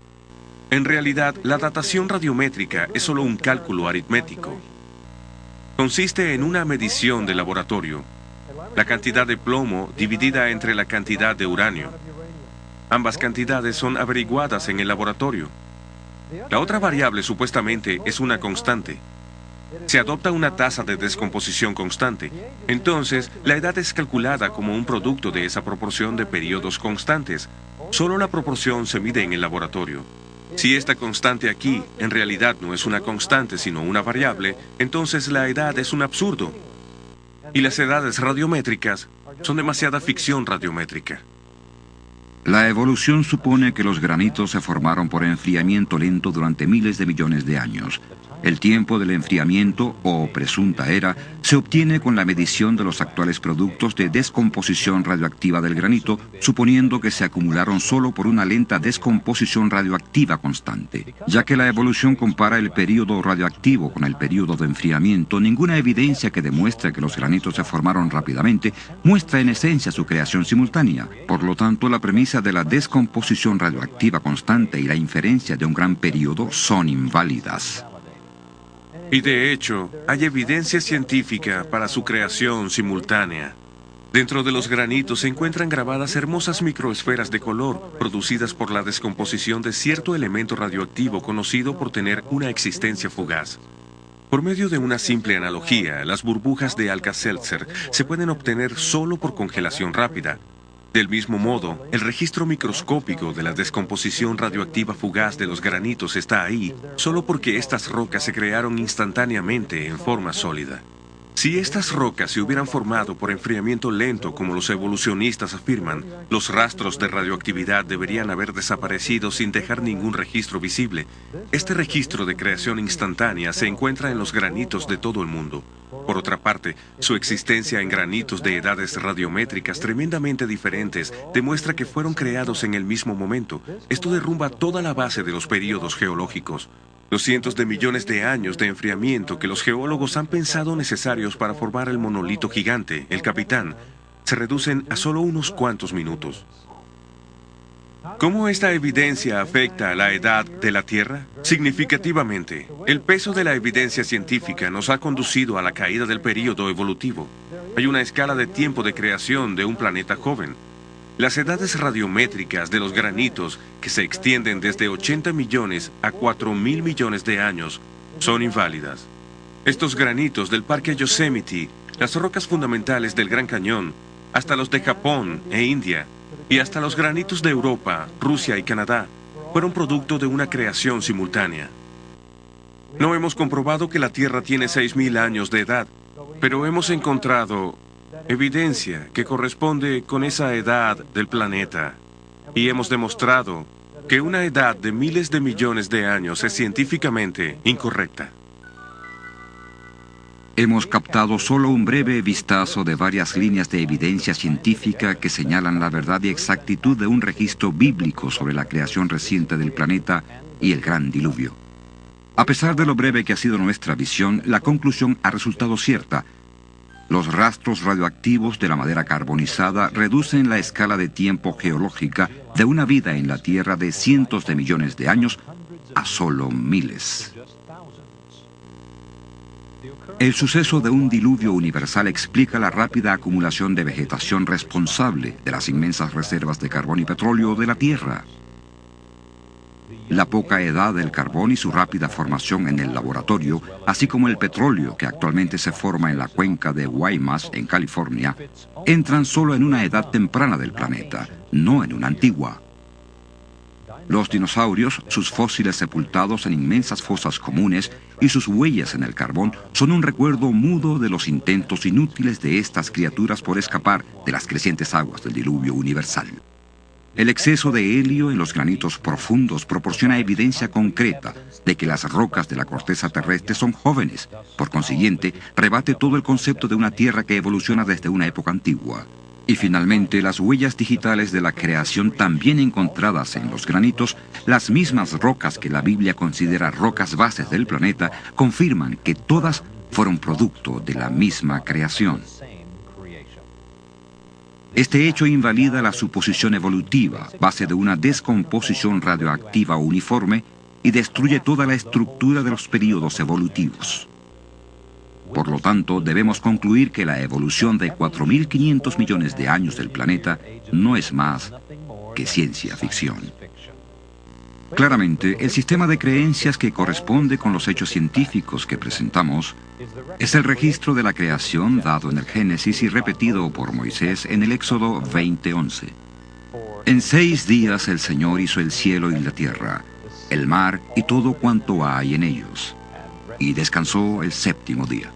En realidad, la datación radiométrica es solo un cálculo aritmético. Consiste en una medición de laboratorio. La cantidad de plomo dividida entre la cantidad de uranio. Ambas cantidades son averiguadas en el laboratorio. La otra variable supuestamente es una constante. Se adopta una tasa de descomposición constante. Entonces, la edad es calculada como un producto de esa proporción de periodos constantes. Solo la proporción se mide en el laboratorio. Si esta constante aquí en realidad no es una constante sino una variable, entonces la edad es un absurdo. Y las edades radiométricas son demasiada ficción radiométrica. La evolución supone que los granitos se formaron por enfriamiento lento durante miles de millones de años. El tiempo del enfriamiento, o presunta era, se obtiene con la medición de los actuales productos de descomposición radioactiva del granito, suponiendo que se acumularon solo por una lenta descomposición radioactiva constante. Ya que la evolución compara el período radioactivo con el período de enfriamiento, ninguna evidencia que demuestre que los granitos se formaron rápidamente muestra en esencia su creación simultánea. Por lo tanto, la premisa de la descomposición radioactiva constante y la inferencia de un gran período son inválidas. Y de hecho, hay evidencia científica para su creación simultánea. Dentro de los granitos se encuentran grabadas hermosas microesferas de color, producidas por la descomposición de cierto elemento radioactivo conocido por tener una existencia fugaz. Por medio de una simple analogía, las burbujas de Alka-Seltzer se pueden obtener solo por congelación rápida. Del mismo modo, el registro microscópico de la descomposición radioactiva fugaz de los granitos está ahí solo porque estas rocas se crearon instantáneamente en forma sólida. Si estas rocas se hubieran formado por enfriamiento lento, como los evolucionistas afirman, los rastros de radioactividad deberían haber desaparecido sin dejar ningún registro visible. Este registro de creación instantánea se encuentra en los granitos de todo el mundo. Por otra parte, su existencia en granitos de edades radiométricas tremendamente diferentes demuestra que fueron creados en el mismo momento. Esto derrumba toda la base de los períodos geológicos. Los cientos de millones de años de enfriamiento que los geólogos han pensado necesarios para formar el monolito gigante, el Capitán, se reducen a solo unos cuantos minutos. ¿Cómo esta evidencia afecta a la edad de la Tierra? Significativamente, el peso de la evidencia científica nos ha conducido a la caída del período evolutivo. Hay una escala de tiempo de creación de un planeta joven. Las edades radiométricas de los granitos, que se extienden desde 80 millones a 4.000 millones de años, son inválidas. Estos granitos del Parque Yosemite, las rocas fundamentales del Gran Cañón, hasta los de Japón e India, y hasta los granitos de Europa, Rusia y Canadá, fueron producto de una creación simultánea. No hemos comprobado que la Tierra tiene 6.000 años de edad, pero hemos encontrado evidencia que corresponde con esa edad del planeta, y hemos demostrado que una edad de miles de millones de años es científicamente incorrecta. Hemos captado solo un breve vistazo de varias líneas de evidencia científica que señalan la verdad y exactitud de un registro bíblico sobre la creación reciente del planeta y el gran diluvio. A pesar de lo breve que ha sido nuestra visión, la conclusión ha resultado cierta. Los rastros radioactivos de la madera carbonizada reducen la escala de tiempo geológica de una vida en la Tierra de cientos de millones de años a solo miles. El suceso de un diluvio universal explica la rápida acumulación de vegetación responsable de las inmensas reservas de carbón y petróleo de la Tierra. La poca edad del carbón y su rápida formación en el laboratorio, así como el petróleo que actualmente se forma en la cuenca de Guaymas, en California, entran solo en una edad temprana del planeta, no en una antigua. Los dinosaurios, sus fósiles sepultados en inmensas fosas comunes y sus huellas en el carbón son un recuerdo mudo de los intentos inútiles de estas criaturas por escapar de las crecientes aguas del diluvio universal. El exceso de helio en los granitos profundos proporciona evidencia concreta de que las rocas de la corteza terrestre son jóvenes. Por consiguiente, rebate todo el concepto de una Tierra que evoluciona desde una época antigua. Y finalmente, las huellas digitales de la creación también encontradas en los granitos, las mismas rocas que la Biblia considera rocas bases del planeta, confirman que todas fueron producto de la misma creación. Este hecho invalida la suposición evolutiva, base de una descomposición radioactiva uniforme, y destruye toda la estructura de los períodos evolutivos. Por lo tanto, debemos concluir que la evolución de 4.500 millones de años del planeta no es más que ciencia ficción. Claramente, el sistema de creencias que corresponde con los hechos científicos que presentamos es el registro de la creación dado en el Génesis y repetido por Moisés en el Éxodo 20:11. En 6 días el Señor hizo el cielo y la tierra, el mar y todo cuanto hay en ellos, y descansó el 7º día.